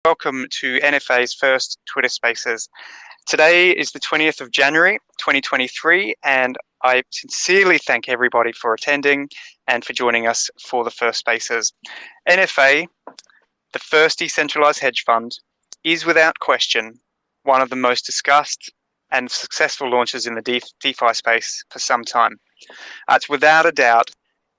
welcome to NFA's first Twitter Spaces. Today is the 20th of January, 2023, and I sincerely thank everybody for attending and for joining us for the first Spaces. NFA, the first decentralized hedge fund, is without question one of the most discussed and successful launches in the DeFi space for some time. It's without a doubt,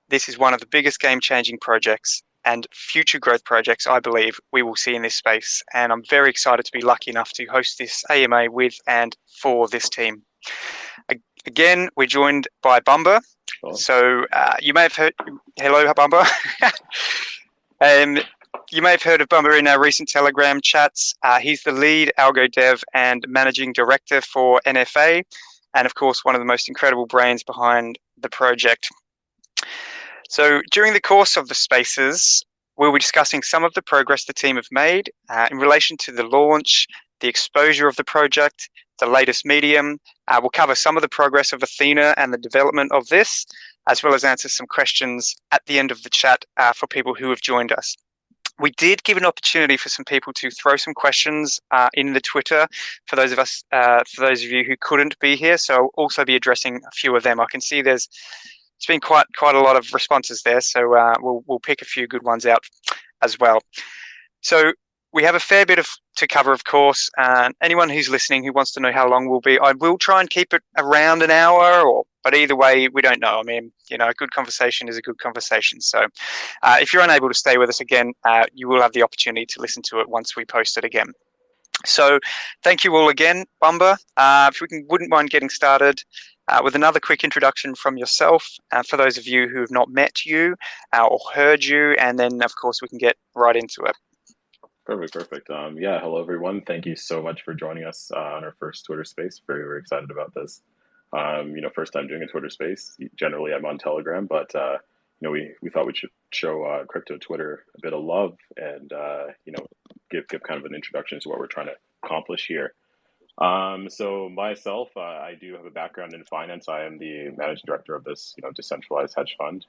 this is one of the biggest game-changing projects and future growth projects I believe we will see in this space. And I'm very excited to be lucky enough to host this AMA with and for this team. Again, we're joined by Bumba. Hello. So you may have heard, hello Bumba. You may have heard of Bumba in our recent Telegram chats. He's the lead algo dev and managing director for NFAi, and of course, one of the most incredible brains behind the project. So during the course of the spaces, we'll be discussing some of the progress the team have made in relation to the launch, the exposure of the project, the latest medium. We'll cover some of the progress of Athena and the development of this, as well as answer some questions at the end of the chat for people who have joined us. We did give an opportunity for some people to throw some questions in the Twitter for those of you who couldn't be here. So I'll also be addressing a few of them. I can see it's been quite a lot of responses there, so we'll pick a few good ones out as well. So we have a fair bit to cover, of course. Anyone who's listening who wants to know how long we'll be, I will try and keep it around an hour, but either way, we don't know. I mean, a good conversation is a good conversation. So if you're unable to stay with us again, you will have the opportunity to listen to it once we post it again. So thank you all again, Bumba. If we wouldn't mind getting started with another quick introduction from yourself for those of you who have not met you or heard you, and then of course we can get right into it. Perfect. Yeah, hello everyone. Thank you so much for joining us on our first Twitter space. Very excited about this. First time doing a Twitter space. Generally I'm on Telegram, but we thought we should show crypto Twitter a bit of love and give kind of an introduction to what we're trying to accomplish here. So myself, I do have a background in finance. I am the managing director of this, decentralized hedge fund.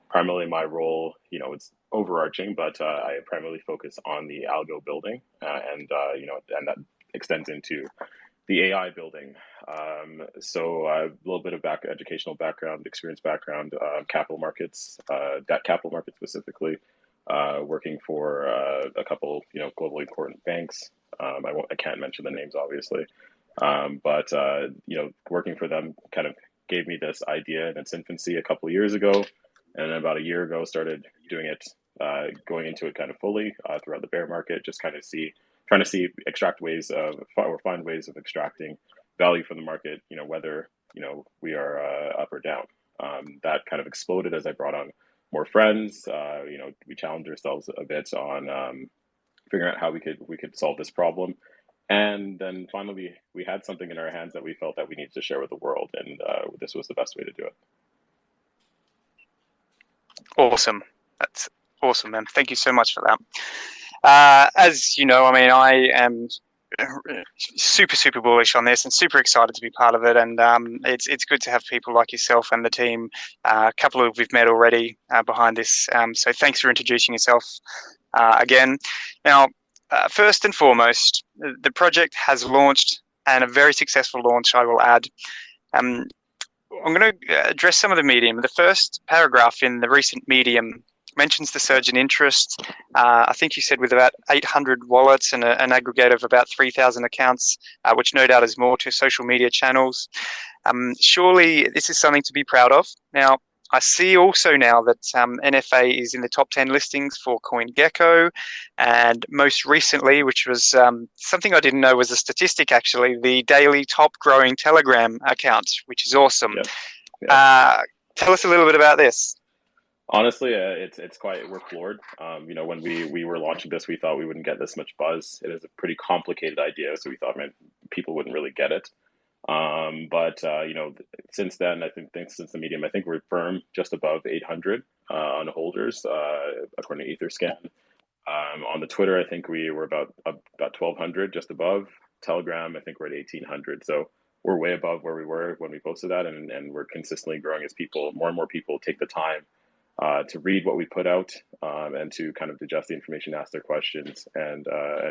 Primarily my role, it's overarching, but I primarily focus on the algo building, and that extends into the AI building. So a little bit of educational background, experience background, capital markets, debt capital markets specifically, working for a couple, globally important banks. I can't mention the names, obviously, but working for them kind of gave me this idea in its infancy a couple of years ago, and then about a year ago started doing it, going into it kind of fully throughout the bear market, just kind of trying to find ways of extracting value from the market, whether we are up or down. That kind of exploded as I brought on more friends. We challenged ourselves a bit on figuring out how we could solve this problem, and then finally we had something in our hands that we felt that we needed to share with the world, and this was the best way to do it. Awesome. That's awesome, man. Thank you so much for that. As you know, I mean, I am super bullish on this and super excited to be part of it, and it's good to have people like yourself and the team, a couple of we've met already behind this, so thanks for introducing yourself again. Now, first and foremost, the project has launched, and a very successful launch, I will add. I'm going to address some of the medium. The first paragraph in the recent medium mentions the surge in interest. I think you said with about 800 wallets and an aggregate of about 3,000 accounts, which no doubt is more to social media channels. Surely this is something to be proud of. Now, I see also now that NFAi is in the top 10 listings for CoinGecko, and most recently, which was something I didn't know was a statistic actually, the daily top growing Telegram account, which is awesome. Yeah. Tell us a little bit about this. Honestly, we're floored. When we were launching this, we thought we wouldn't get this much buzz. It is a pretty complicated idea, so we thought people wouldn't really get it. But since then, I think since the medium, I think we're firm just above 800 on holders, according to Etherscan. On the Twitter, I think we were about 1,200, just above. Telegram, I think we're at 1,800. So we're way above where we were when we posted that, and we're consistently growing as more and more people take the time to read what we put out and to kind of digest the information, ask their questions, and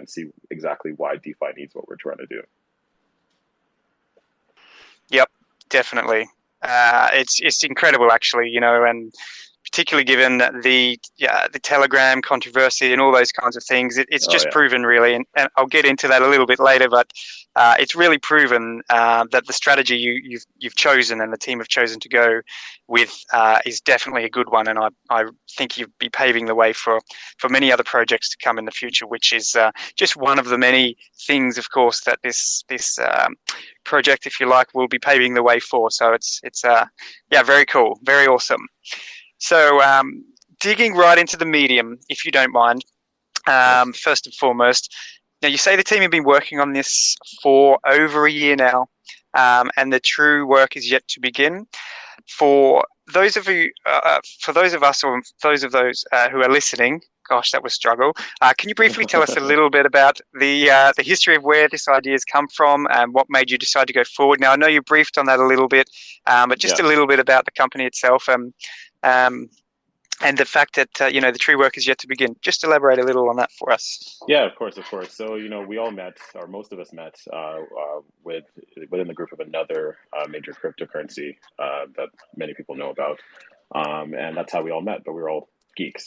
see exactly why DeFi needs what we're trying to do. Yep, definitely. It's incredible, actually, and particularly given the Telegram controversy and all those kinds of things, it's Oh just yeah. proven really, and I'll get into that a little bit later. But it's really proven that the strategy you've chosen and the team have chosen to go with is definitely a good one, and I think you'd be paving the way for many other projects to come in the future, which is just one of the many things, of course, that this project, if you like, will be paving the way for. So it's yeah, very cool, very awesome. So, digging right into the medium, if you don't mind, Yes. first and foremost, now you say the team have been working on this for over a year now, and the true work is yet to begin. For those of you, for those of us, or those who are listening, gosh, that was struggle. Can you briefly tell us a little bit about the history of where this idea has come from and what made you decide to go forward? Now, I know you briefed on that a little bit, but just Yeah. a little bit about the company itself. Um, and the fact that the tree work is yet to begin. Just elaborate a little on that for us. Yeah, of course, of course. So, we all met, or most of us met, within the group of another major cryptocurrency that many people know about, and that's how we all met. But we were all geeks,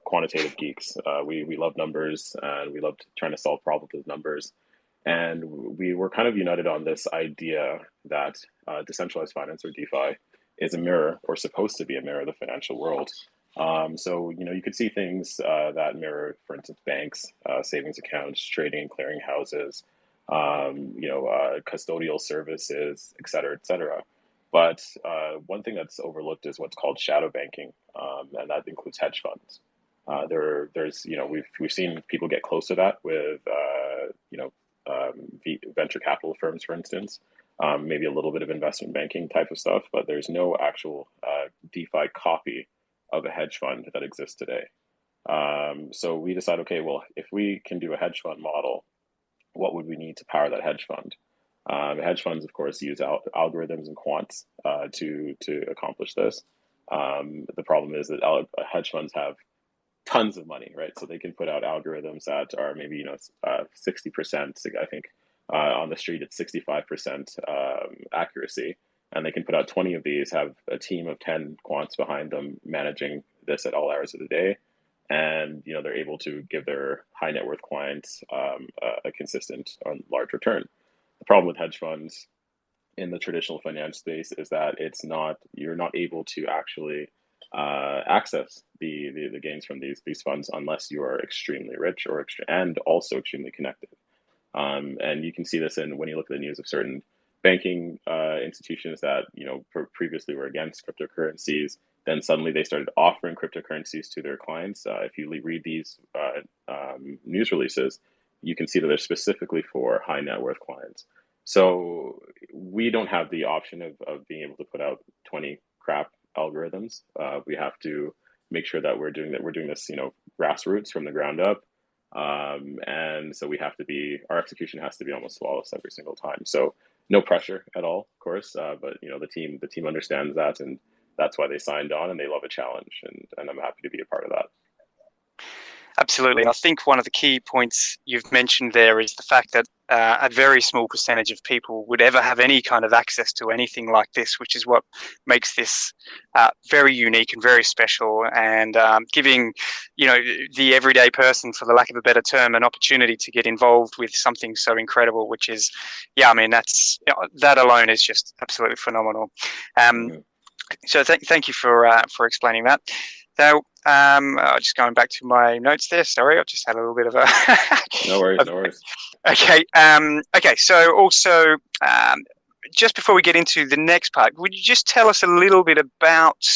quantitative geeks. We love numbers, and we loved trying to solve problems with numbers. And we were kind of united on this idea that decentralized finance, or DeFi, is a mirror, or supposed to be a mirror of the financial world. So, you could see things that mirror, for instance, banks, savings accounts, trading and clearing houses, custodial services, et cetera, et cetera. But one thing that's overlooked is what's called shadow banking, and that includes hedge funds. We've seen people get close to that with, venture capital firms, for instance, maybe a little bit of investment banking type of stuff, but there's no actual DeFi copy of a hedge fund that exists today. So we decided, okay, well, if we can do a hedge fund model, what would we need to power that hedge fund? Hedge funds, of course, use algorithms and quants to accomplish this. The problem is that hedge funds have tons of money, right? So they can put out algorithms that are maybe 60%. I think on the street it's 65% accuracy, and they can put out 20 of these, have a team of 10 quants behind them managing this at all hours of the day, and they're able to give their high net worth clients a consistent large return. The problem with hedge funds in the traditional finance space is that you're not able to actually access the gains from these funds unless you are extremely rich and also extremely connected. And you can see this when you look at the news of certain banking institutions that previously were against cryptocurrencies. Then suddenly they started offering cryptocurrencies to their clients. If you read these news releases, you can see that they're specifically for high net worth clients. So we don't have the option of being able to put out 20 crap algorithms. We have to make sure that we're doing this, grassroots from the ground up. And so our execution has to be almost flawless every single time. So no pressure at all, of course. But the team understands that, and that's why they signed on, and they love a challenge, and I'm happy to be a part of that. Absolutely. And I think one of the key points you've mentioned there is the fact that a very small percentage of people would ever have any kind of access to anything like this, which is what makes this very unique and very special, and giving the everyday person, for the lack of a better term, an opportunity to get involved with something so incredible, which is, yeah, I mean, that alone is just absolutely phenomenal. Mm-hmm. So thank you for explaining that. Now, just going back to my notes there. Sorry, I just had a little bit of a. No worries, no worries. Okay. Okay. So also, just before we get into the next part, would you just tell us a little bit about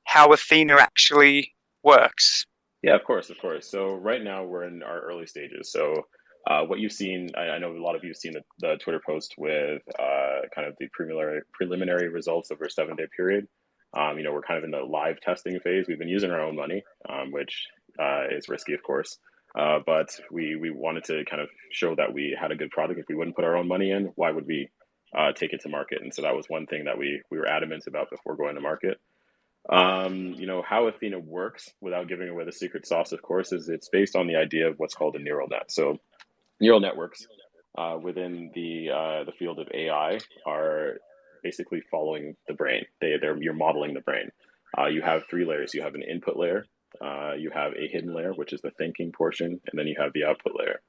how Athena actually works? Yeah, of course, of course. So right now we're in our early stages. So what you've seen, I know a lot of you have seen the Twitter post with kind of the preliminary results over a 7-day period. We're kind of in the live testing phase. We've been using our own money, which is risky, of course. But we wanted to kind of show that we had a good product. If we wouldn't put our own money in, why would we take it to market? And so that was one thing that we were adamant about before going to market. How Athena works, without giving away the secret sauce, of course, is it's based on the idea of what's called a neural net. So neural networks within the field of AI are basically following the brain. You're modeling the brain. You have three layers. You have an input layer, you have a hidden layer, which is the thinking portion, and then you have the output layer.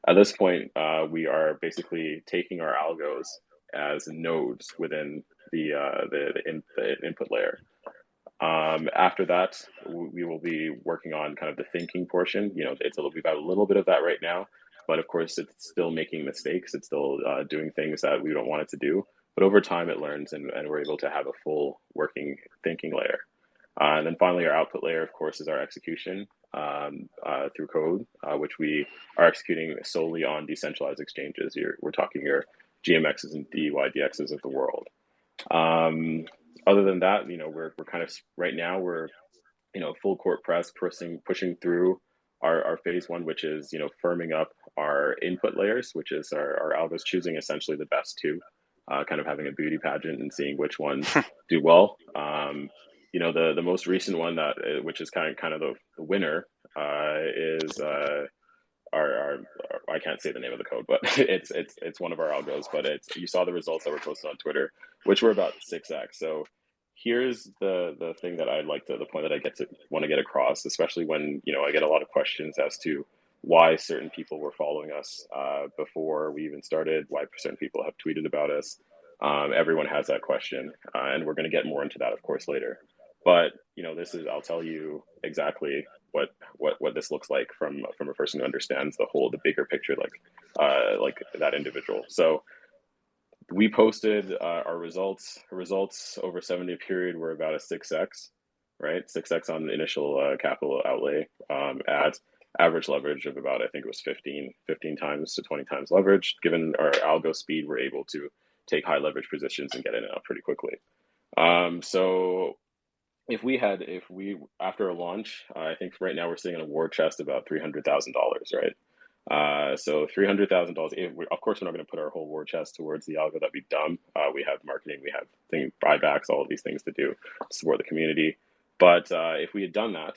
At this point, we are basically taking our algos as nodes within the input layer. After that, we will be working on kind of the thinking portion. We've got a little bit of that right now, but of course, it's still making mistakes. It's still doing things that we don't want it to do. But over time, it learns, and we're able to have a full working thinking layer. And then finally, our output layer, of course, is our execution through code, which we are executing solely on decentralized exchanges. We're talking your GMXs and DYDXs of the world. Other than that, we're kind of right now we're full court press, pushing through our phase one, which is firming up our input layers, which is our algos choosing essentially the best two, kind of having a beauty pageant and seeing which ones do well. The most recent one that which is kind of the winner is our I can't say the name of the code, but it's one of our algos. But you saw the results that were posted on Twitter, which were about 6x. So here's the thing that the point that I want to get across, especially when I get a lot of questions as to why certain people were following us before we even started, why certain people have tweeted about us. Everyone has that question, and we're going to get more into that, of course, later. But I'll tell you exactly what this looks like from a person who understands the bigger picture, like that individual. So we posted our results over a 7-day period were about a 6x, right? 6x on the initial capital outlay, at average leverage of about, I think it was 15 times to 20 times leverage. Given our algo speed, we're able to take high leverage positions and get in and out pretty quickly. So if we after a launch, I think right now we're sitting in a war chest about $300,000, right? So $300,000. Of course, we're not going to put our whole war chest towards the algo. That'd be dumb. We have marketing, we have buybacks, all of these things to do to support the community. But if we had done that,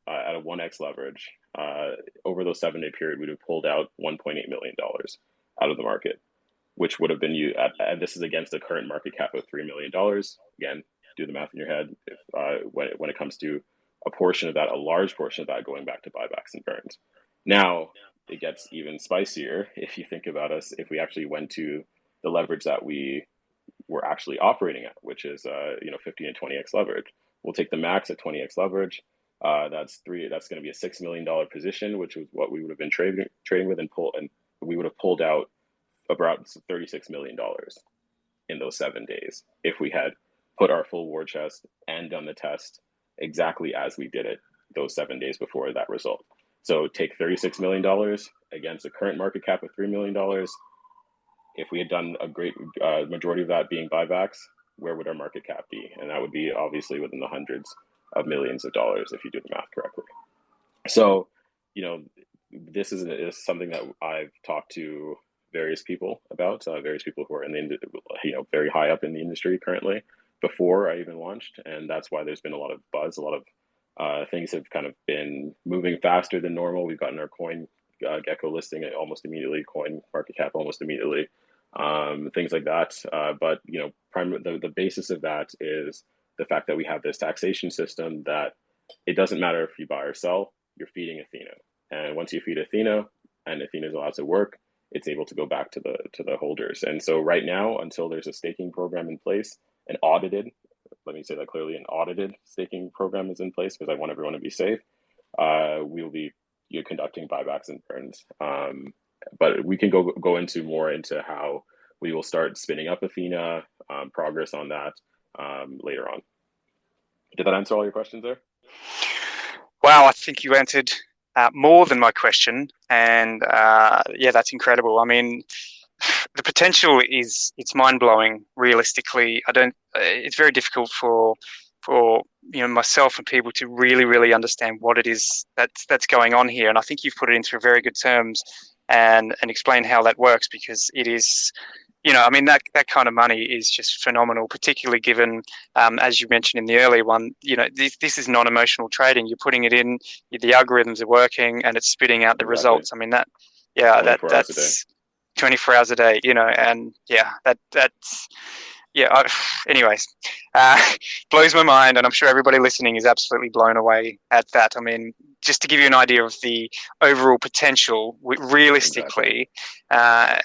at a 1x leverage, over those 7-day period, we'd have pulled out $1.8 million out of the market, which would have been and this is against the current market cap of $3 million. Again, do the math in your head. When it comes to a large portion of that going back to buybacks and burns. Now it gets even spicier if you think about us. If we actually went to the leverage that we were actually operating at, which is 15 and 20x leverage, we'll take the max at 20x leverage. That's going to be a $6 million position, which was what we would have been trading with, and we would have pulled out about $36 million in those 7 days if we had put our full war chest and done the test exactly as we did it those 7 days before that result. So take $36 million against the current market cap of $3 million. If we had done a great majority of that being buybacks, where would our market cap be? And that would be obviously within the hundreds of millions of dollars if you do the math correctly. So, this is something that I've talked to various people about, various people who are in the very high up in the industry currently, before I even launched, and that's why there's been a lot of buzz. A lot of things have kind of been moving faster than normal. We've gotten our coin Gecko listing almost immediately, coin market cap almost immediately, things like that. But the basis of that is the fact that we have this taxation system that it doesn't matter if you buy or sell, you're feeding Athena, and once you feed Athena and Athena is allowed to work, it's able to go back to the holders. And so right now, until there's a staking program in place, an audited, let me say that clearly, an audited staking program is in place, because I want everyone to be safe. We will be conducting buybacks and burns. But we can go into more into how we will start spinning up Athena, progress on that later on. Did that answer all your questions there? Wow, I think you answered more than my question, and that's incredible. I mean, the potential it's mind blowing. Realistically, it's very difficult for myself and people to really understand what it is that's going on here. And I think you've put it into very good terms and explain how that works, because it is I mean, that kind of money is just phenomenal, particularly given, as you mentioned in the early one, this is non-emotional trading. You're putting it in, the algorithms are working, and it's spitting out the Exactly. results. I mean, yeah, 24 hours a day. that's 24 hours a day, and yeah, that's yeah. Anyways, uh, blows my mind, and I'm sure everybody listening is absolutely blown away at that. I mean, just to give you an idea of the overall potential, Exactly. realistically, uh,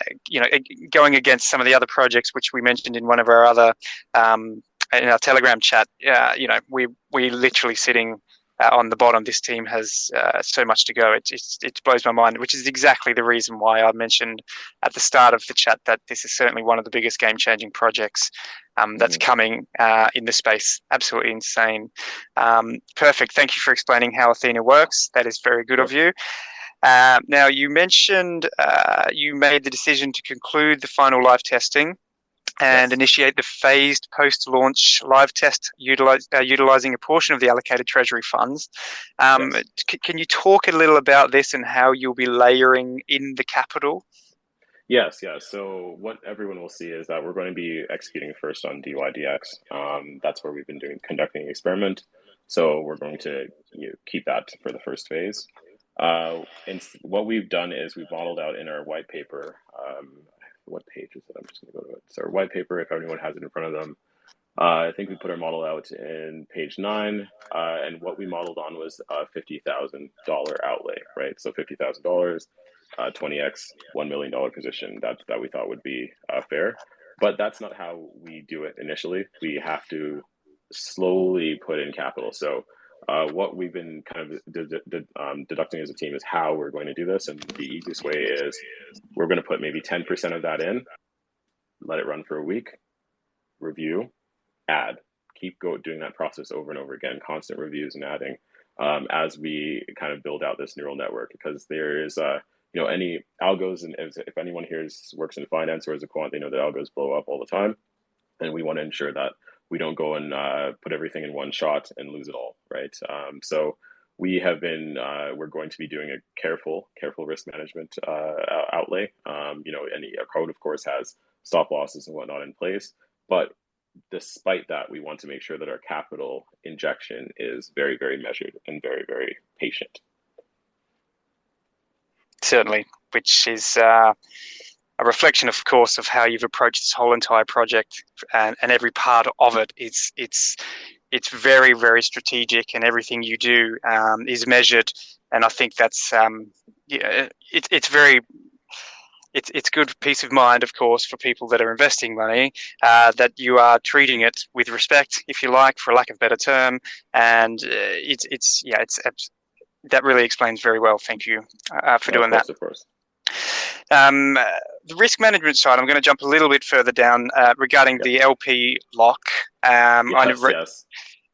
going against some of the other projects which we mentioned in one of our other in our Telegram chat, we literally sitting on the bottom. This team has so much to go. It blows my mind, which is exactly the reason why I mentioned at the start of the chat that this is certainly one of the biggest game changing projects that's Hmm. coming in the space. Absolutely insane. Perfect. Thank you for explaining how Athena works. That is very good of Sure. you. Now, you mentioned you made the decision to conclude the final live testing and Yes. initiate the phased post-launch live test utilizing a portion of the allocated treasury funds. Yes. Can you talk a little about this and how you'll be layering in the capital? Yes, yes. So what everyone will see is that we're going to be executing first on DYDX. That's where we've been conducting the experiment. So we're going to keep that for the first phase. And what we've done is we've modeled out in our white paper. What page is it? I'm just going to go to it. So our white paper, if anyone has it in front of them, I think we put our model out in page 9, and what we modeled on was a $50,000 outlay, right? So $50,000, 20x, $1 million position that we thought would be fair. But that's not how we do it initially. We have to slowly put in capital. So what we've been kind of deducting as a team is how we're going to do this, and the easiest way is we're going to put maybe 10% of that in, let it run for a week, review, add, doing that process over and over again, constant reviews and adding, as we kind of build out this neural network, because there is any algos, and if anyone here works in finance or as a quant, they know that algos blow up all the time, and we want to ensure that we don't go and put everything in one shot and lose it all, right? So we're going to be doing a careful risk management outlay. Any code, of course, has stop losses and whatnot in place, but despite that, we want to make sure that our capital injection is very, very measured and very, very patient. Certainly, which is a reflection, of course, of how you've approached this whole entire project, and every part of it. It's very, very strategic, and everything you do is measured. And I think that's it's very it's good peace of mind, of course, for people that are investing money, that you are treating it with respect, if you like, for lack of a better term. And it's that really explains very well. Thank you for No, of doing that. course, of course. Um, the risk management side, I'm going to jump a little bit further down regarding Yep. the LP lock. Yes, yes.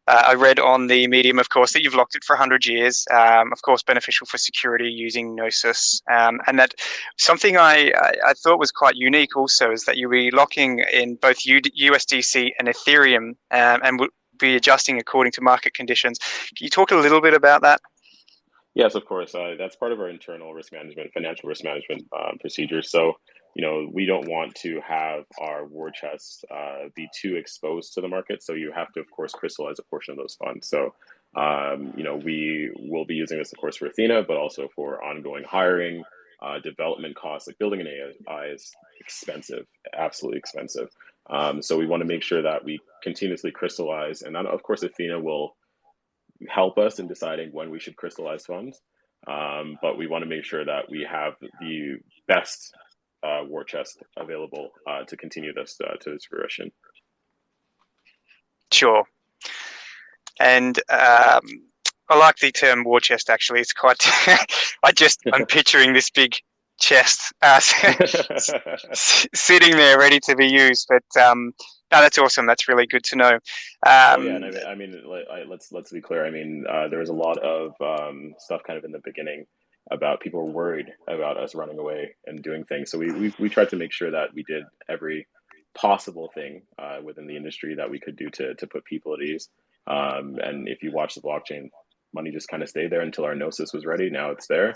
I read on the medium, of course, that you've locked it for 100 years, of course, beneficial for security using Gnosis. And that something I thought was quite unique also is that you'll be locking in both USDC and Ethereum, and will be adjusting according to market conditions. Can you talk a little bit about that? Yes, of course. That's part of our internal risk management, financial risk management procedures. So, we don't want to have our war chests be too exposed to the market. So you have to, of course, crystallize a portion of those funds. So, we will be using this, of course, for Athena, but also for ongoing hiring, development costs. Like building an AI is expensive, absolutely expensive. So we want to make sure that we continuously crystallize, and then, of course, Athena will help us in deciding when we should crystallize funds. But we want to make sure that we have the best war chest available to continue this to its fruition. Sure. And I like the term war chest. Actually, it's quite. I'm picturing this big chest sitting there ready to be used. But no, that's awesome. That's really good to know. Oh yeah, and Um, let's be clear. I mean, there was a lot of stuff kind of in the beginning about people were worried about us running away and doing things. So we tried to make sure that we did every possible thing within the industry that we could do to put people at ease. And if you watch the blockchain, money just kind of stayed there until our Gnosis was ready. Now it's there,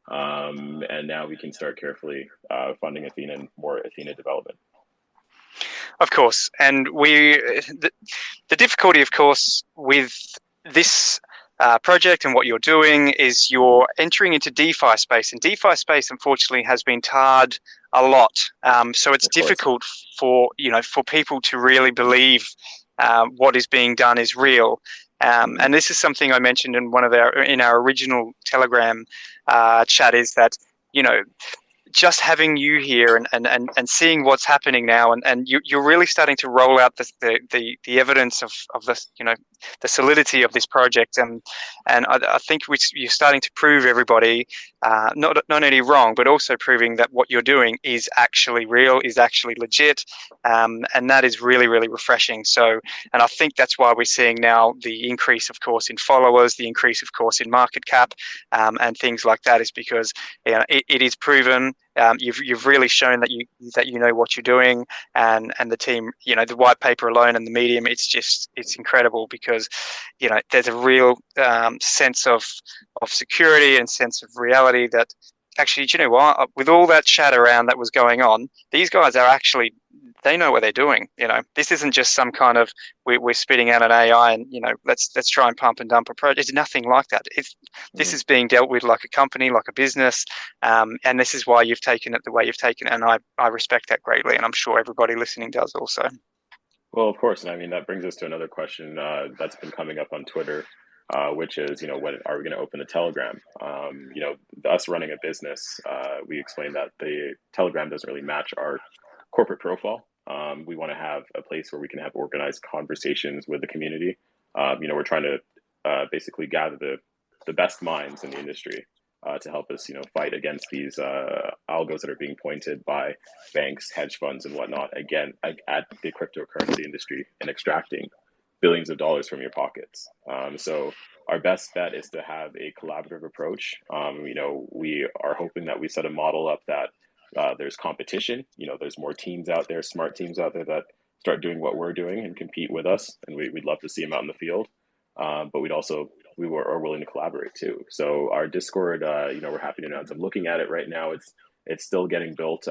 and now we can start carefully funding Athena and more Athena development. Of course, and the difficulty, of course, with this project and what you're doing is you're entering into DeFi space, and DeFi space, unfortunately, has been tarred a lot. So it's Of course. difficult for for people to really believe what is being done is real. Hmm. And this is something I mentioned in our original Telegram chat is that you know just having you here and seeing what's happening now and you're really starting to roll out the evidence of this the solidity of this project and I think you're starting to prove everybody not only wrong but also proving that what you're doing is actually real, is actually legit, and that is really really refreshing. So and I think that's why we're seeing now the increase of course in followers, the increase of course in market cap, and things like that is because it is proven. You've really shown that you know what you're doing, and the team, the white paper alone and the medium, it's incredible because, there's a real sense of security and sense of reality that actually, do you know what? With all that chat around that was going on, these guys are actually they know what they're doing. This isn't just some kind of we're spitting out an AI and let's try and pump and dump a project. It's nothing like that. This Hmm. is being dealt with like a company, like a business, and this is why you've taken it the way you've taken it, and I respect that greatly, and I'm sure everybody listening does also. Well, of course, and I mean that brings us to another question that's been coming up on Twitter, which is, when are we going to open the Telegram? Us running a business, we explained that the Telegram doesn't really match our corporate profile. We want to have a place where we can have organized conversations with the community. We're trying to basically gather the best minds in the industry to help us, fight against these algos that are being pointed by banks, hedge funds, and whatnot, again, at the cryptocurrency industry and extracting billions of dollars from your pockets. So our best bet is to have a collaborative approach. We are hoping that we set a model up that there's competition. There's more teams out there, smart teams out there that start doing what we're doing and compete with us, and we'd love to see them out in the field. But are willing to collaborate too. So our Discord, we're happy to announce. I'm looking at it right now. It's still getting built.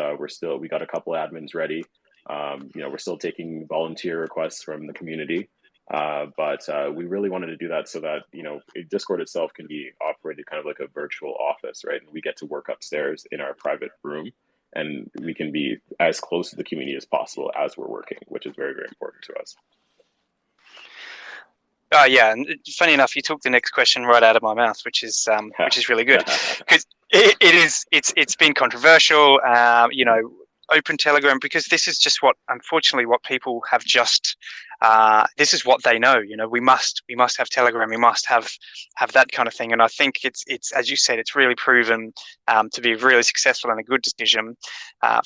We got a couple admins ready. We're still taking volunteer requests from the community. But we really wanted to do that so that Discord itself can be operated kind of like a virtual office, right? And we get to work upstairs in our private room, and we can be as close to the community as possible as we're working, which is very very important to us. Yeah, and funny enough, you took the next question right out of my mouth, which is really good because it's been controversial. Open Telegram because this is just unfortunately what people have just. This is what they know. We must have Telegram. We must have that kind of thing. And I think it's as you said, it's really proven to be really successful and a good decision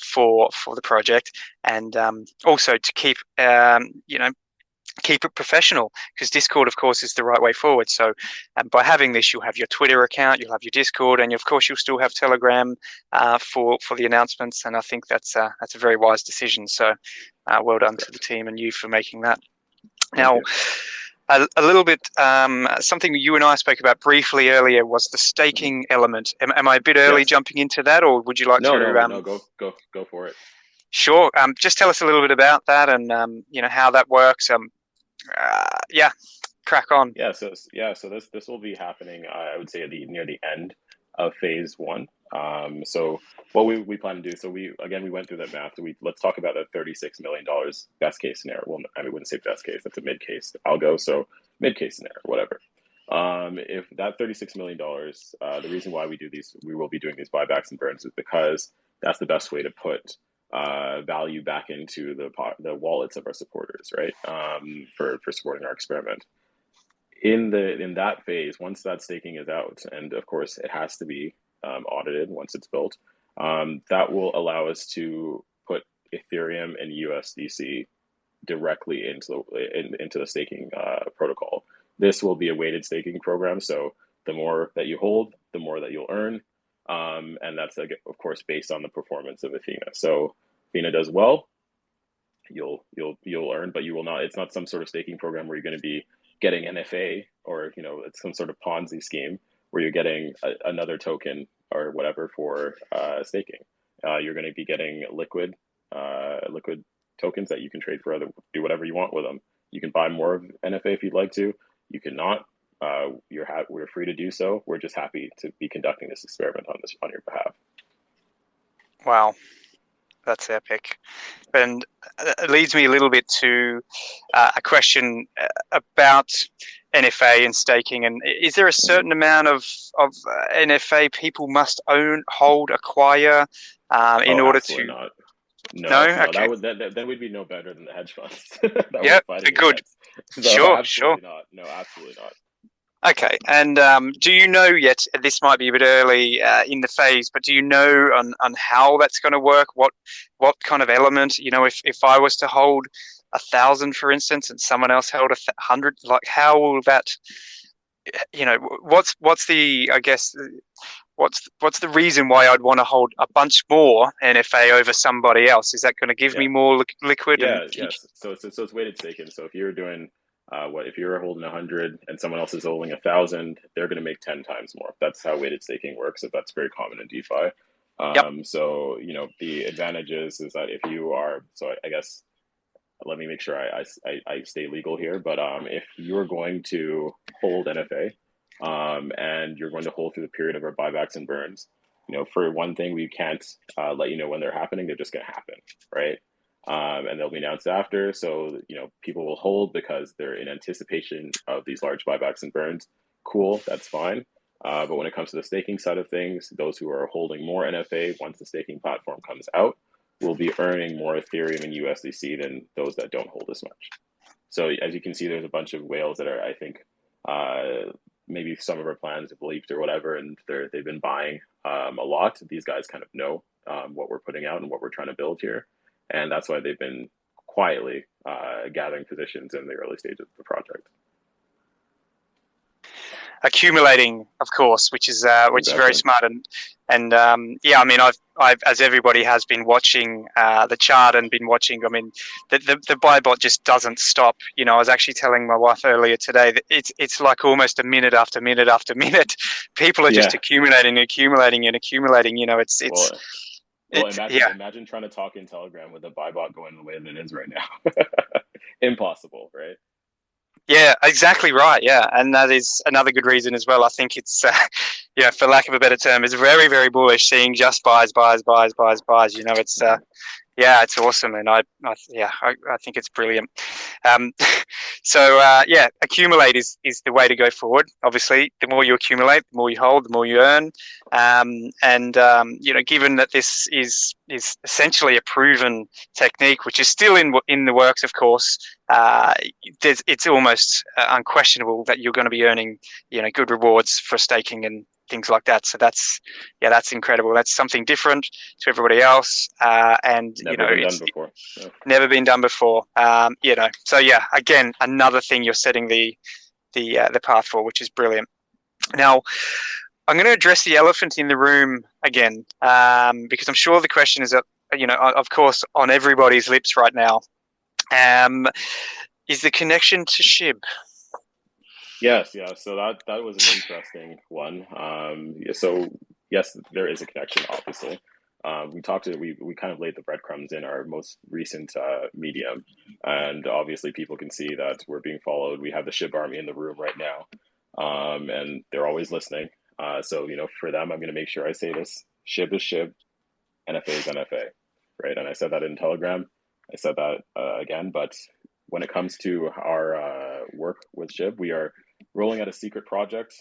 for the project, and also to keep it professional because Discord, of course, is the right way forward. So by having this, you'll have your Twitter account, you'll have your Discord, and of course, you'll still have Telegram for the announcements. And I think that's a very wise decision. So well done to the team and you for making that. Thank Now, you. a little bit, something you and I spoke about briefly earlier was the Mhm. staking element. Am I a bit early Yes. jumping into that, or would you like No, to? no, no. Go for it. Sure. Just tell us a little bit about that and how that works. Yeah, crack on. So this will be happening. I would say near the end of phase one. So what we plan to do. So we went through that math. Let's talk about that $36 million best case scenario. Well, I mean, I wouldn't say best case. That's a mid case. I'll go mid case scenario, whatever. If that $36 million, the reason why we will be doing these buybacks and burns is because that's the best way to put value back into the wallets of our supporters, right? For supporting our experiment. In that phase, once that staking is out, and of course it has to be audited once it's built, that will allow us to put Ethereum and USDC directly into the staking protocol. This will be a weighted staking program, so the more that you hold, the more that you'll earn, and that's of course based on the performance of Athena. So Athena does well, you'll earn, but you will not. It's not some sort of staking program where you're going to be getting NFAi or it's some sort of Ponzi scheme where you're getting another token or whatever for staking. You're going to be getting liquid tokens that you can trade for other, do whatever you want with them. You can buy more of NFA if you'd like to. You cannot. We're free to do so. We're just happy to be conducting this experiment on your behalf. Wow, that's epic. And it leads me a little bit to a question about NFA and staking. And is there a certain amount of NFA people must own, hold, acquire in Oh, order absolutely to? not. No. No, Okay. then we'd be no better than the hedge funds that we're Yep. fighting Good. against. So Sure. Sure. absolutely not. No, absolutely not. Okay, and do you know yet? This might be a bit early in the phase, but do you know on how that's going to work? What kind of element? If I was to hold 1,000, for instance, and someone else held 100, like how will that? What's the? I guess what's the reason why I'd want to hold a bunch more NFA over somebody else? Is that going to give me Yeah. more liquid and Yeah, yes. So it's weighted staking. So if you're doing if you're holding 100 and someone else is holding 1,000, they're going to make 10 times more. That's how weighted staking works. So that's very common in DeFi. yep, So the advantage is that if you are, so I guess let me make sure I stay legal here. But if you're going to hold NFA, and you're going to hold through the period of our buybacks and burns, for one thing, we can't let you know when they're happening. They're just going to happen, right? And they'll be announced after. So people will hold because they're in anticipation of these large buybacks and burns. Cool, that's fine. But when it comes to the staking side of things, those who are holding more NFA once the staking platform comes out will be earning more Ethereum and USDC than those that don't hold as much. So as you can see, there's a bunch of whales that are, I think, maybe some of our plans have leaked or whatever, and they've been buying a lot. These guys kind of know what we're putting out and what we're trying to build here, and that's why they've been quietly gathering positions in the early stages of the project. accumulating, of course, which is very Exactly. smart. And yeah, I mean, I've as everybody has been watching the chart and been watching. I mean, the buy bot just doesn't stop. I was actually telling my wife earlier today that it's like almost a minute after minute after minute. People are just Yeah. accumulating, accumulating, and accumulating. It's Well, well, it yeah. imagine trying to talk in Telegram with a buy bot going the way that it is right now. Impossible, right? Yeah, exactly right. Yeah, and that is another good reason as well. I think it's, for lack of a better term, it's very, very bullish. Seeing just buys, buys, buys, buys, buys. It's yeah, it's awesome, and I think it's brilliant. Um, so yeah, accumulate is the way to go forward. Obviously, the more you accumulate, the more you hold, the more you earn. And given that this is essentially a proven technique, which is still in the works, of course, it's almost unquestionable that you're going to be earning good rewards for staking and things like that. So that's incredible. That's something different to everybody else, and Never been done it's before. Yeah. never been done before. So yeah, again, another thing you're setting the path for, which is brilliant. Now, I'm going to address the elephant in the room again, because I'm sure the question is, of course, on everybody's lips right now. Is the connection to SHIB? Yes, yeah. So that was an interesting one. Yeah, so yes, there is a connection, obviously. We kind of laid the breadcrumbs in our most recent medium, and obviously people can see that we're being followed. We have the SHIB army in the room right now, and they're always listening. So for them, I'm going to make sure I say this: SHIB is SHIB, NFA is NFA, right? And I said that in Telegram. I said that again, but when it comes to our work with SHIB, we are rolling out a secret project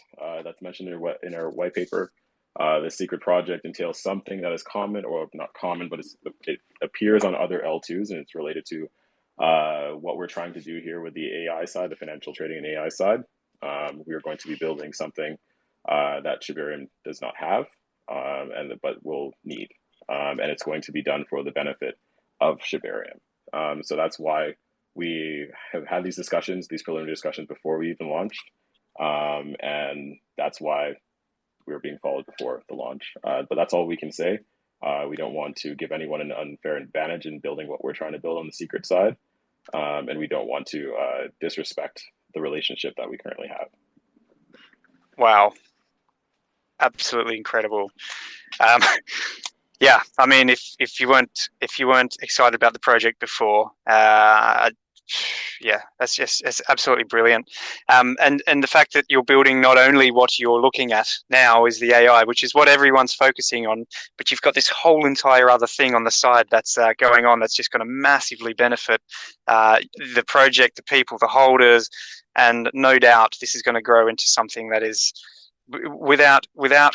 that's mentioned in our white paper. The secret project entails something that is common, or not common, but it appears on other L2s, and it's related to what we're trying to do here with the AI side, the financial trading and AI side. We are going to be building something that Shibarium does not have, but will need, and it's going to be done for the benefit of Shibarium. So that's why we have had these discussions, these preliminary discussions before we even launched, and that's why we were being followed before the launch. But that's all we can say. We don't want to give anyone an unfair advantage in building what we're trying to build on the secret side, and we don't want to disrespect the relationship that we currently have. Wow, absolutely incredible. Um, Yeah, I mean, if you weren't excited about the project before, yeah, that's absolutely brilliant. And the fact that you're building not only what you're looking at now is the AI, which is what everyone's focusing on, but you've got this whole entire other thing on the side that's going on that's just going to massively benefit the project, the people, the holders, and no doubt this is going to grow into something that is without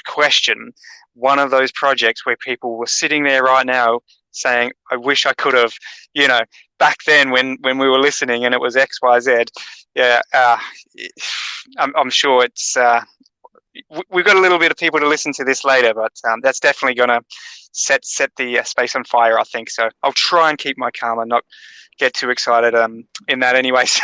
question one of those projects where people were sitting there right now saying, I wish I could have, you know, back then when we were listening and it was XYZ. Yeah, I'm sure it's, we've got a little bit of people to listen to this later, but that's definitely going to set the space on fire, I think. So I'll try and keep my calm and not get too excited in that anyway. So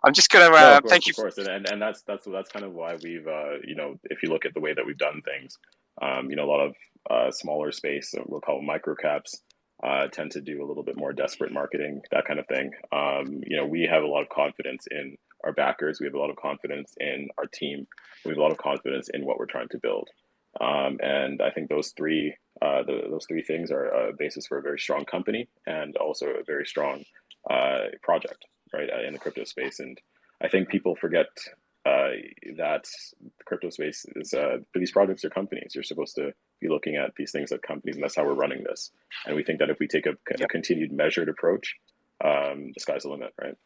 I'm just going to No, thank you. of course, and that's kind of why we've if you look at the way that we've done things, a lot of smaller space, we'll call them micro caps, tend to do a little bit more desperate marketing, that kind of thing. We have a lot of confidence in our backers. We have a lot of confidence in our team. We have a lot of confidence in what we're trying to build, and I think those three things are a basis for a very strong company and also a very strong project, right, in the crypto space. And I think people forget that the crypto space is for these projects or companies. You're supposed to be looking at these things at companies, and that's how we're running this. And we think that if we take a Yep, continued measured approach, the sky's the limit, right?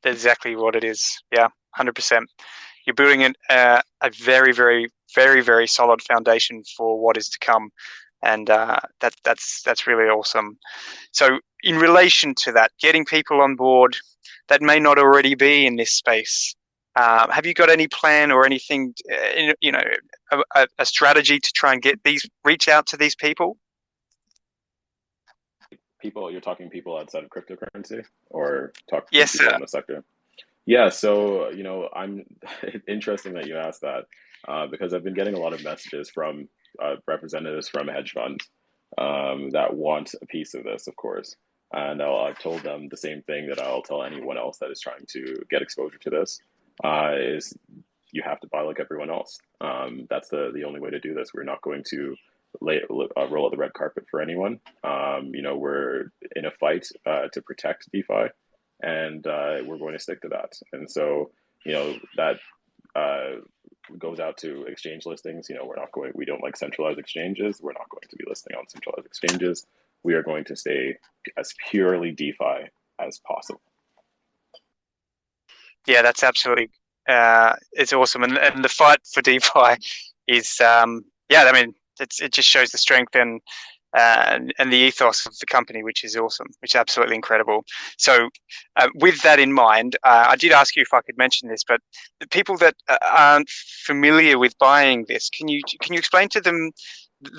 that's exactly what it is. Yeah, 100%. You're building a very solid foundation for what is to come, and that's really awesome. So, in relation to that, getting people on board that may not already be in this space, have you got any plan or anything, a strategy to try and reach out to these people? People, you're talking people outside of cryptocurrency, or talking Yes, people sir. in the sector? Yeah, so I'm interesting that you asked that because I've been getting a lot of messages from representatives from hedge funds that want a piece of this, of course. And I've told them the same thing that I'll tell anyone else that is trying to get exposure to this is you have to buy like everyone else. That's the only way to do this. We're not going to roll out the red carpet for anyone. We're in a fight to protect DeFi, and we're going to stick to that. And so, that uh, goes out to exchange listings. We don't like centralized exchanges. We're not going to be listing on centralized exchanges. We are going to stay as purely DeFi as possible. Yeah, that's absolutely it's awesome, and the fight for DeFi is yeah. I mean, it just shows the strength and the ethos of the company, which is awesome, which is absolutely incredible. So, with that in mind, I did ask you if I could mention this, but the people that aren't familiar with buying this, can you explain to them,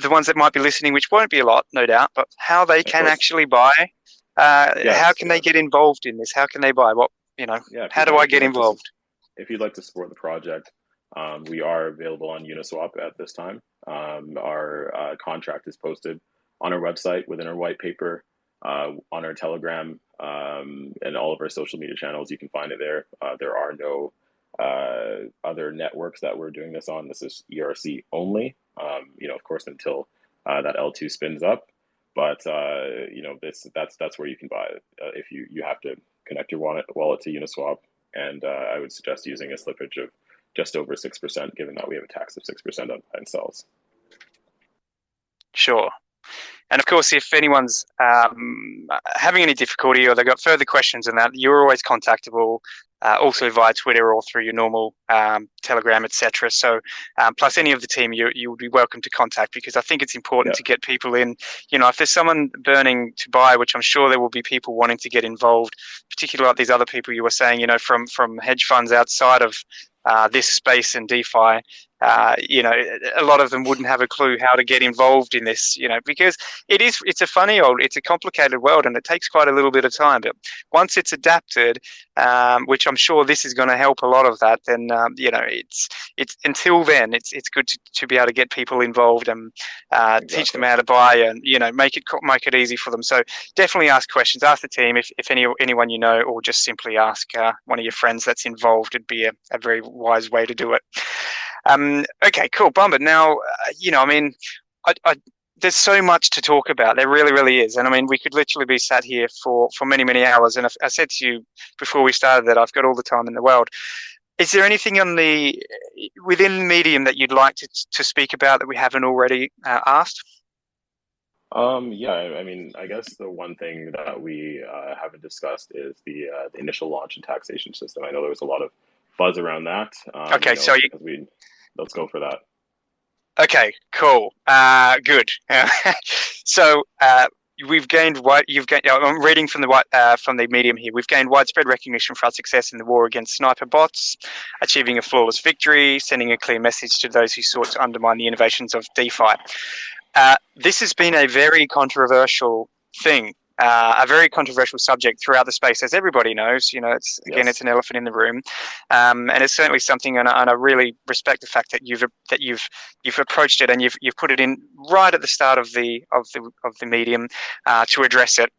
the ones that might be listening, which won't be a lot, no doubt, but how they Of can course, actually buy? How yes, can they yes, get involved in this? How can they buy? yeah. How do I get involved? If you'd like to support the project, we are available on Uniswap at this time. Our contract is posted on our website within our white paper, on our Telegram, and all of our social media channels. You can find it there. There are no other networks that we're doing this on. This is ERC only. Of course, until that L2 spins up. But that's where you can buy it. If you have to connect your wallet to Uniswap, and I would suggest using a slippage of just over 6%, given that we have a tax of 6% on buy and sells. Sure. And of course, if anyone's having any difficulty or they've got further questions on that, you're always contactable, also via Twitter or through your normal Telegram, etc. So, plus any of the team, you would be welcome to contact, because I think it's important Yeah, to get people in. If there's someone burning to buy, which I'm sure there will be people wanting to get involved, particularly like these other people you were saying, from hedge funds outside of this space and DeFi. A lot of them wouldn't have a clue how to get involved in this, because it's a complicated world, and it takes quite a little bit of time. But once it's adapted, which I'm sure this is going to help a lot of that, then it's until then it's good to be able to get people involved and teach them exactly. how to buy, and make it easy for them. So definitely ask questions, ask the team if anyone or just simply ask one of your friends that's involved. It'd be a very wise way to do it. Okay, cool, Bomber. Now, I mean, I there's so much to talk about. There really, really is. And I mean, we could literally be sat here for many, many hours. And I said to you before we started that I've got all the time in the world. Is there anything within Medium that you'd like to speak about that we haven't already asked? Yeah, I mean, I guess the one thing that we haven't discussed is the initial launch and taxation system. I know there was a lot of buzz around that. Okay, so Because let's go for that. okay, cool, good. So we've gained what you've gained. I'm reading from the Medium here. We've gained widespread recognition for our success in the war against sniper bots, achieving a flawless victory, sending a clear message to those who sought to undermine the innovations of DeFi. This has been a very controversial thing, a very controversial subject throughout the space, as everybody knows. It's again, Yes. it's an elephant in the room, and it's certainly something. And I really respect the fact that you've approached it and you've put it in right at the start of the medium to address it.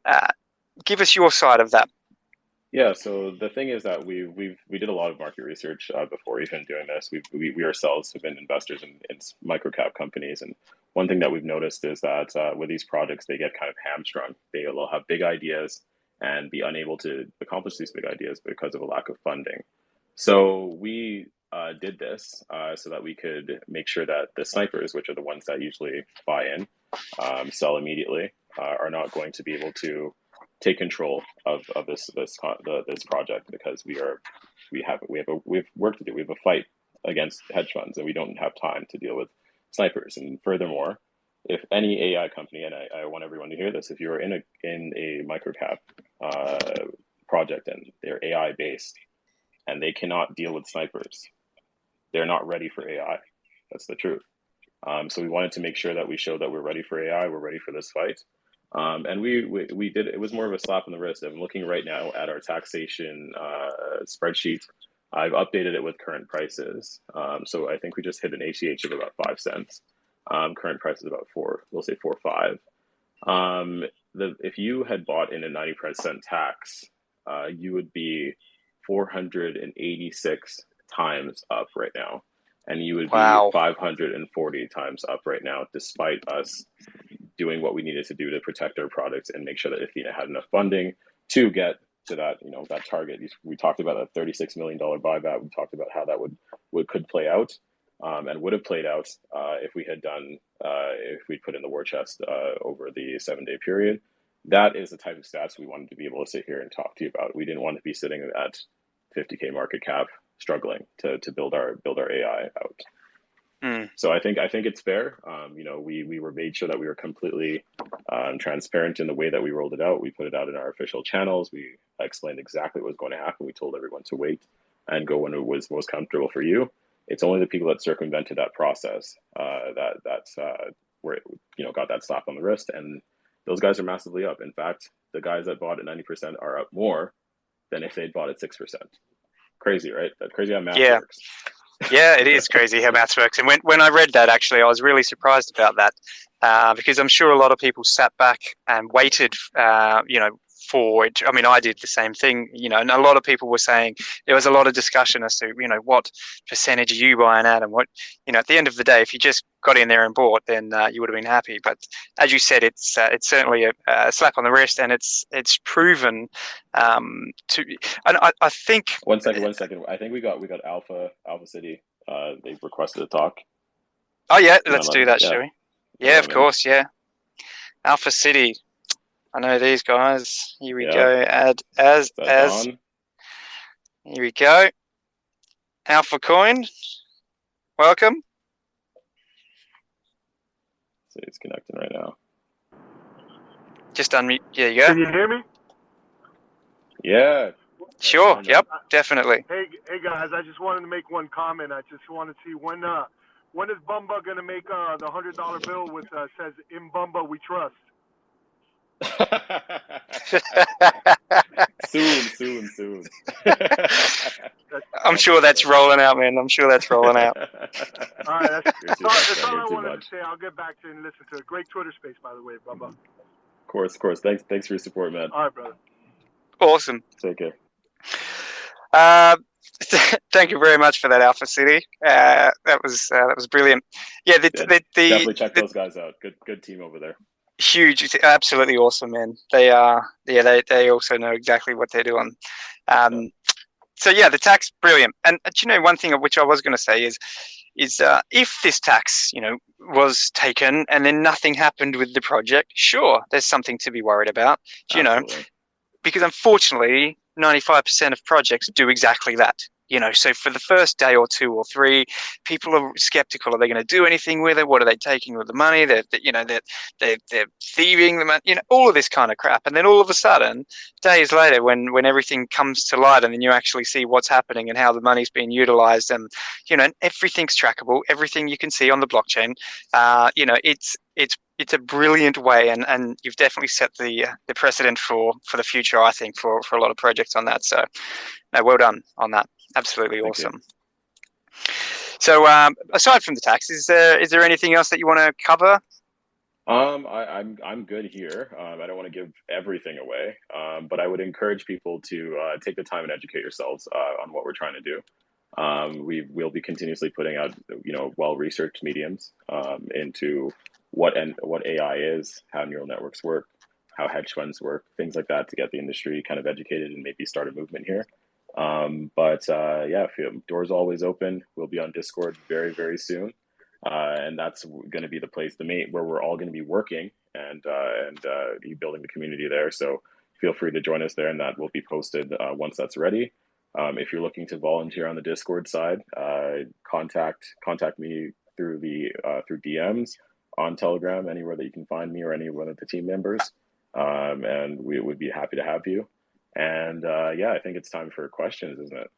Uh, Give us your side of that. Yeah, so the thing is that we did a lot of market research before even doing this. We ourselves have been investors in microcap companies, and one thing that we've noticed is that with these projects, they get kind of hamstrung. They'll have big ideas and be unable to accomplish these big ideas because of a lack of funding. So we did this so that we could make sure that the snipers, which are the ones that usually buy in, sell immediately, are not going to be able to take control of this project because we have work to do. We have a fight against hedge funds, and we don't have time to deal with snipers. And furthermore, if any AI company, and I want everyone to hear this, if you're in a microcap project and they're AI based and they cannot deal with snipers, they're not ready for AI. That's the truth. So we wanted to make sure that we showed that we're ready for AI, we're ready for this fight. And we did, it was more of a slap on the wrist. I'm looking right now at our taxation spreadsheet. I've updated it with current prices. So I think we just hit an ATH of about 5 cents. Current price is about we'll say 4 or 5. If you had bought in a 90% tax, you would be 486 times up right now. And you would be Wow. 540 times up right now, despite us doing what we needed to do to protect our products and make sure that Athena had enough funding to get to that, that target. We talked about a $36 million buyback. We talked about how that could play out, and would have played out if we put in the war chest over the 7-day period. That is the type of stats we wanted to be able to sit here and talk to you about. We didn't want to be sitting at 50K market cap struggling to build our AI out. Mm. So I think it's fair. We were made sure that we were completely transparent in the way that we rolled it out. We put it out in our official channels. We explained exactly what was going to happen. We told everyone to wait and go when it was most comfortable for you. It's only the people that circumvented that process that were got that slap on the wrist, and those guys are massively up. In fact, the guys that bought at 90% are up more than if they'd bought at 6%. Crazy, right? That's crazy how math Yeah. works. Yeah, it is crazy how maths works. And when I read that, actually, I was really surprised about that because I'm sure a lot of people sat back and waited, for it. I mean, I did the same thing, and a lot of people were saying there was a lot of discussion as to, what percentage are you buying at and what, at the end of the day, if you just got in there and bought, then you would have been happy. But as you said, it's certainly a slap on the wrist, and it's proven to. And I think 1 second. I think we got Alpha City. They requested a talk. Oh yeah, You mind let's do letting? that, Yeah, shall we? can I Yeah, let of them in? course, yeah. Alpha City. I know these guys. Here we Yeah, go. Add is that as. Don? Here we go. Alpha Coin. Welcome. So he's connecting right now. Just unmute. There you go. Can you hear me? Yeah, right Sure. on, man. Yep. Definitely. Hey guys, I just wanted to make one comment. I just want to see when is Bumba gonna make the $100 bill with says "In Bumba We Trust." Soon. I'm sure that's rolling out, man. I'm sure that's rolling out. All right, You're too much, that's man. all You're I too wanted to much. say. I'll get back to and listen to it. Great Twitter space, by the way, Bumba. Of course. Thanks for your support, man. All right, brother. Awesome. Take care. Uh, Thank you very much for that, Alpha City. That was brilliant. Yeah, Yeah, definitely check those guys out. Good team over there. huge. It's absolutely awesome, man. They are. Yeah, they also know exactly what they're doing. Yeah. So yeah, the tax brilliant. And you know, one thing of which I was going to say is if this tax, you know, was taken and then nothing happened with the project, sure, there's something to be worried about. You know, Absolutely. because unfortunately 95% of projects do exactly that. You know, so for the first day or two or three, people are skeptical. Are they going to do anything with it? What are they taking with the money? They're thieving the money. You know, all of this kind of crap. And then all of a sudden, days later, when everything comes to light, and then you actually see what's happening and how the money's being utilized, and you know, everything's trackable. Everything you can see on the blockchain. You know, it's a brilliant way, and you've definitely set the precedent for the future. I think for a lot of projects on that. So, no, well done on that. Absolutely Thank you. awesome. So, aside from the tax, is there anything else that you want to cover? I'm good here. I don't want to give everything away, but I would encourage people to take the time and educate yourselves on what we're trying to do. We'll be continuously putting out, well researched mediums into what AI is, how neural networks work, how hedge funds work, things like that, to get the industry kind of educated and maybe start a movement here. But yeah, doors always open. We'll be on Discord very, very soon. And that's going to be the place, where we're all going to be working and building the community there. So feel free to join us there, and that will be posted once that's ready. If you're looking to volunteer on the Discord side, contact me through DMs on Telegram, anywhere that you can find me or any one of the team members, and we would be happy to have you. And yeah, I think it's time for questions, isn't it?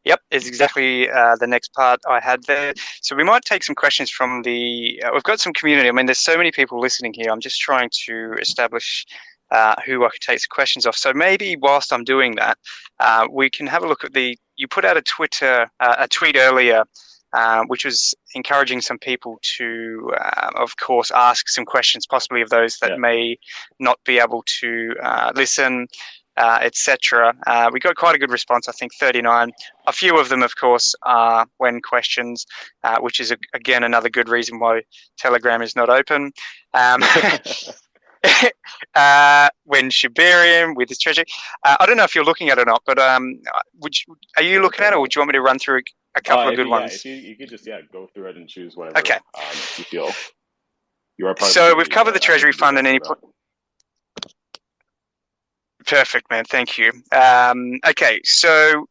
Yep, is exactly the next part I had there. So we might take some questions from the. We've got some community. I mean, there's so many people listening here. I'm just trying to establish who I can take some questions off. So maybe whilst I'm doing that, we can have a look at the. You put out a tweet earlier, which was encouraging some people to, of course, ask some questions, possibly of those that may not be able to listen. Etc. We got quite a good response, I think 39. A few of them, of course, are when questions, which is, again, another good reason why Telegram is not open. When Shibarium with his treasure. I don't know if you're looking at it or not, but are you looking at it, or would you want me to run through a couple of good ones? Yeah, if you could just go through it and choose whatever you feel. You are part so of we've covered the Treasury Fund and any. Perfect, man. Thank you. Okay, so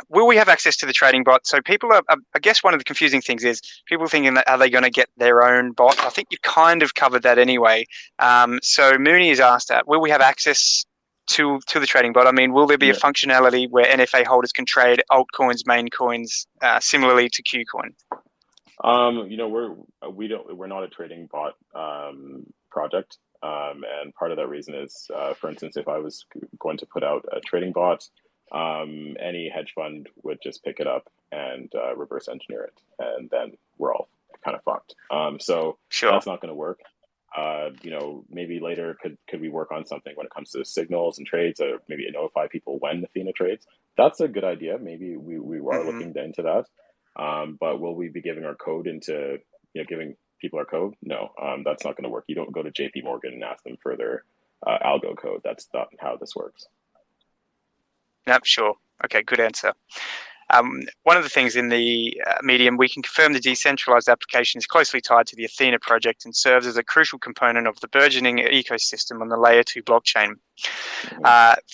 will we have access to the trading bot? So people are, I guess one of the confusing things is people thinking that are they going to get their own bot? I think you kind of covered that anyway. So Mooney has asked that, will we have access to the trading bot? I mean, will there be a functionality where NFA holders can trade altcoins, main coins, similarly to KuCoin? We're not a trading bot project. And part of that reason is, for instance, if I was going to put out a trading bot, any hedge fund would just pick it up and reverse engineer it, and then we're all kind of fucked. So sure. That's not going to work. Maybe later could we work on something when it comes to signals and trades, or maybe notify people when Athena trades? That's a good idea. Maybe we are looking into that. But will we be giving our code into giving people our code? No, that's not going to work. You don't go to JP Morgan and ask them for their algo code. That's not how this works. Yep, sure. Okay, good answer. One of the things in the medium, we can confirm the decentralized application is closely tied to the Athena project and serves as a crucial component of the burgeoning ecosystem on the Layer 2 blockchain.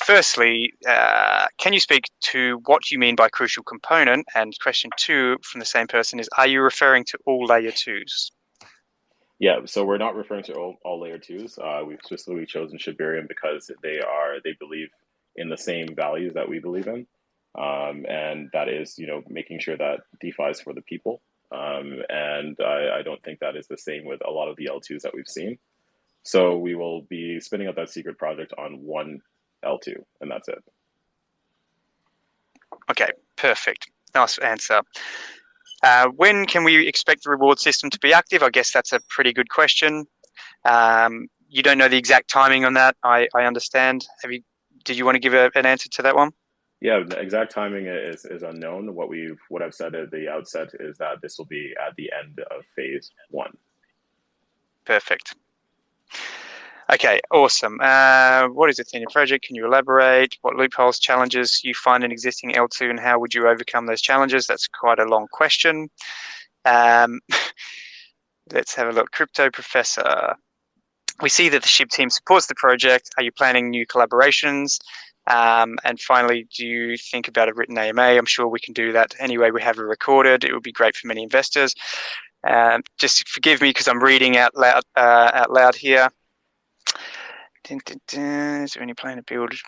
Firstly, can you speak to what you mean by crucial component? And question 2 from the same person is, are you referring to all Layer 2s? Yeah, so we're not referring to all Layer 2s. We've specifically chosen Shibarium because they believe in the same values that we believe in. And that is, making sure that DeFi is for the people. And I don't think that is the same with a lot of the L2s that we've seen. So we will be spinning up that secret project on one L2, and that's it. Okay, perfect. Nice answer. When can we expect the reward system to be active? I guess that's a pretty good question. You don't know the exact timing on that, I understand. Did you want to give an answer to that one? Yeah, the exact timing is unknown. What I've said at the outset is that this will be at the end of phase one. Perfect. Okay, awesome. What is the theme of project? Can you elaborate? What loopholes, challenges you find in existing L2, and how would you overcome those challenges? That's quite a long question. Um, let's have a look. Crypto Professor. We see that the SHIB team supports the project. Are you planning new collaborations? And finally, do you think about a written AMA? I'm sure we can do that anyway. We have it recorded. It would be great for many investors. Just forgive me because I'm reading out loud here. Is there any plan to build? Is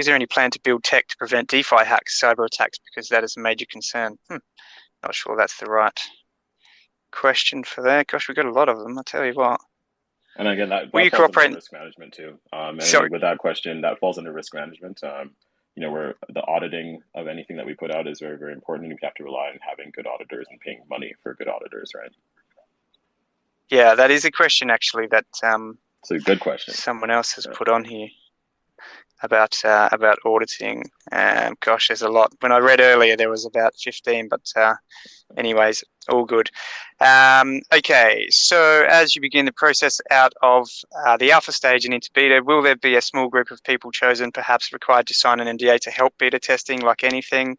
there any plan to build tech to prevent DeFi hacks, cyber attacks? Because that is a major concern. Not sure that's the right question for that. Gosh, we've got a lot of them. I'll tell you what. And again, Will that you falls under cooperate? risk management too. And Sorry. with that question, that falls under risk management. Where the auditing of anything that we put out is very, very important, and we have to rely on having good auditors and paying money for good auditors, right? Yeah, that is a question actually that it's a good question. Someone else has put on here about auditing. Gosh, there's a lot. When I read earlier, there was about 15, but anyways, all good. Okay, so as you begin the process out of the alpha stage and into beta, will there be a small group of people chosen, perhaps required to sign an NDA to help beta testing, like anything?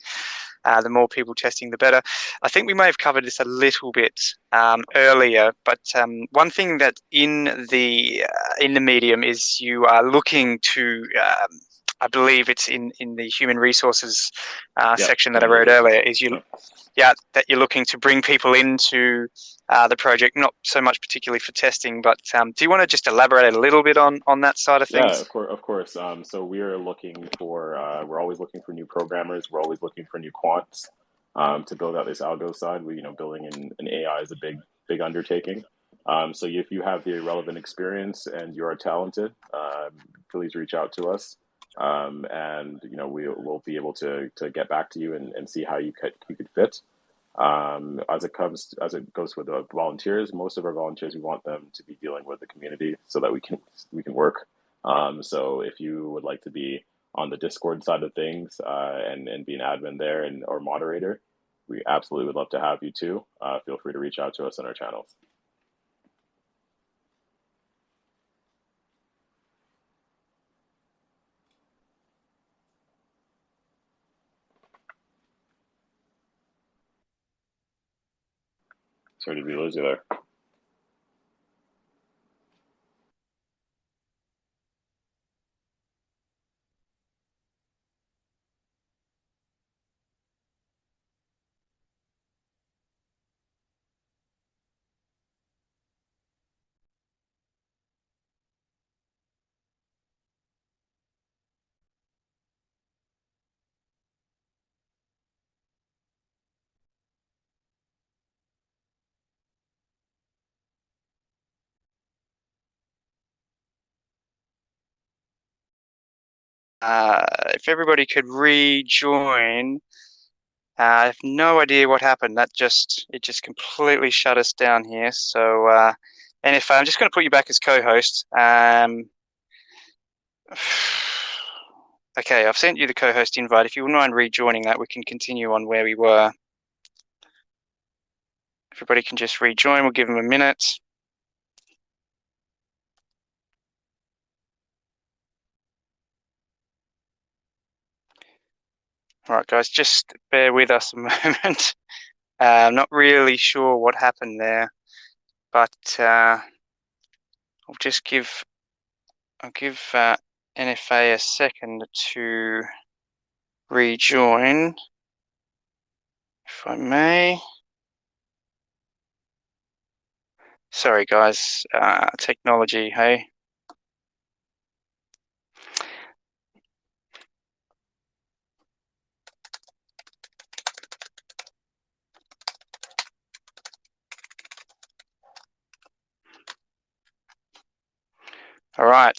The more people testing, the better. I think we may have covered this a little bit earlier, but one thing that in the medium is you are looking to. I believe it's in the human resources section that I wrote earlier. Is that you're looking to bring people into the project, not so much particularly for testing, but do you want to just elaborate a little bit on that side of things? Yeah, of course. So we're always looking for new programmers. We're always looking for new quants to build out this algo side. Building an AI is a big undertaking. So if you have the relevant experience and you are talented, please reach out to us. And we'll be able to get back to you and see how you could fit. As it goes with the volunteers, most of our volunteers, we want them to be dealing with the community so that we can work. So if you would like to be on the Discord side of things and be an admin there or moderator, we absolutely would love to have you too. Feel free to reach out to us on our channels. Sorry, did we lose you there? If everybody could rejoin, I have no idea what happened. It just completely shut us down here. So, NFAi, I'm just going to put you back as co-host. Okay, I've sent you the co-host invite. If you wouldn't mind rejoining that, we can continue on where we were. Everybody can just rejoin. We'll give them a minute. All right, guys, just bear with us a moment. I'm not really sure what happened there, but I'll give NFAi a second to rejoin, if I may. Sorry, guys. Technology, hey. All right.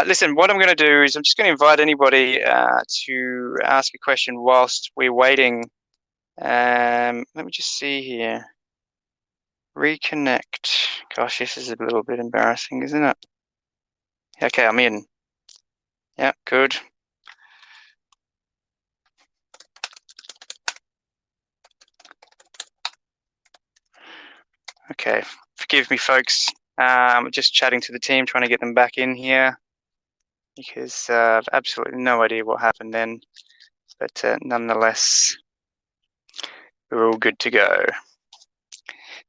Listen, what I'm going to do is I'm just going to invite anybody to ask a question whilst we're waiting. Let me just see here. Reconnect. Gosh, this is a little bit embarrassing, isn't it? Okay, I'm in. Yeah, good. Okay, forgive me, folks. Just chatting to the team, trying to get them back in here because I've absolutely no idea what happened then. But nonetheless, we're all good to go.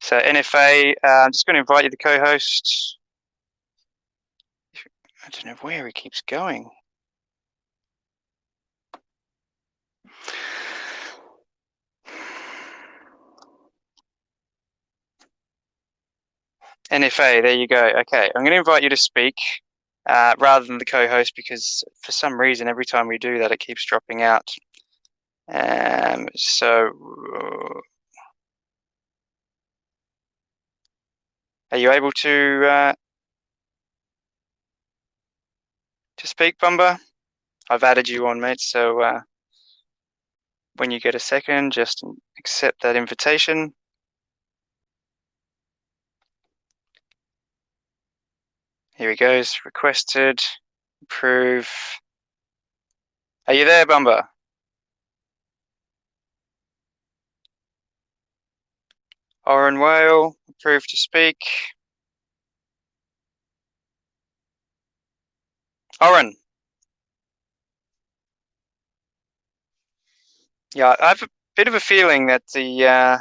So NFAi, I'm just going to invite you to co-host. I don't know where he keeps going. NFAi, there you go. Okay, I'm going to invite you to speak rather than the co-host because for some reason every time we do that it keeps dropping out. So are you able to speak, Bumba? I've added you on, mate, so when you get a second, just accept that invitation. Here he goes, requested, approve. Are you there, Bumba? Oren Whale, approved to speak. Oren. Yeah, I have a bit of a feeling that the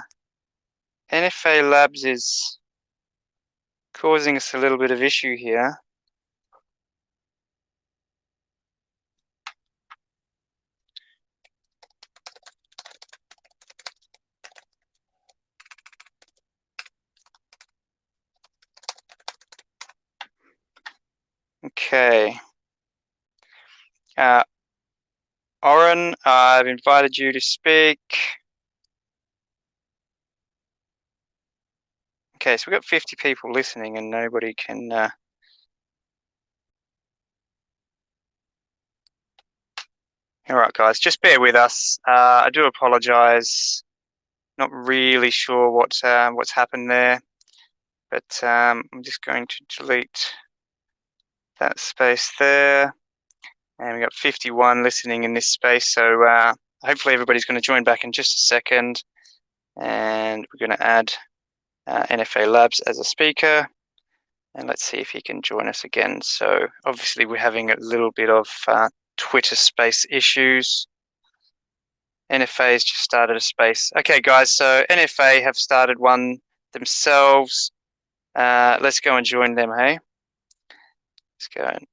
NFAi Labs is causing us a little bit of issue here. Okay. Oren, I've invited you to speak. Okay, so we've got 50 people listening and nobody can... All right, guys, just bear with us. I do apologize. Not really sure what's happened there, but I'm just going to delete that space there. And we got 51 listening in this space, so hopefully everybody's going to join back in just a second. And we're going to add NFAi Labs as a speaker. And let's see if he can join us again. So obviously we're having a little bit of Twitter space issues. NFAi has just started a space. Okay, guys, so NFAi have started one themselves. Let's go and join them, hey? Let's go and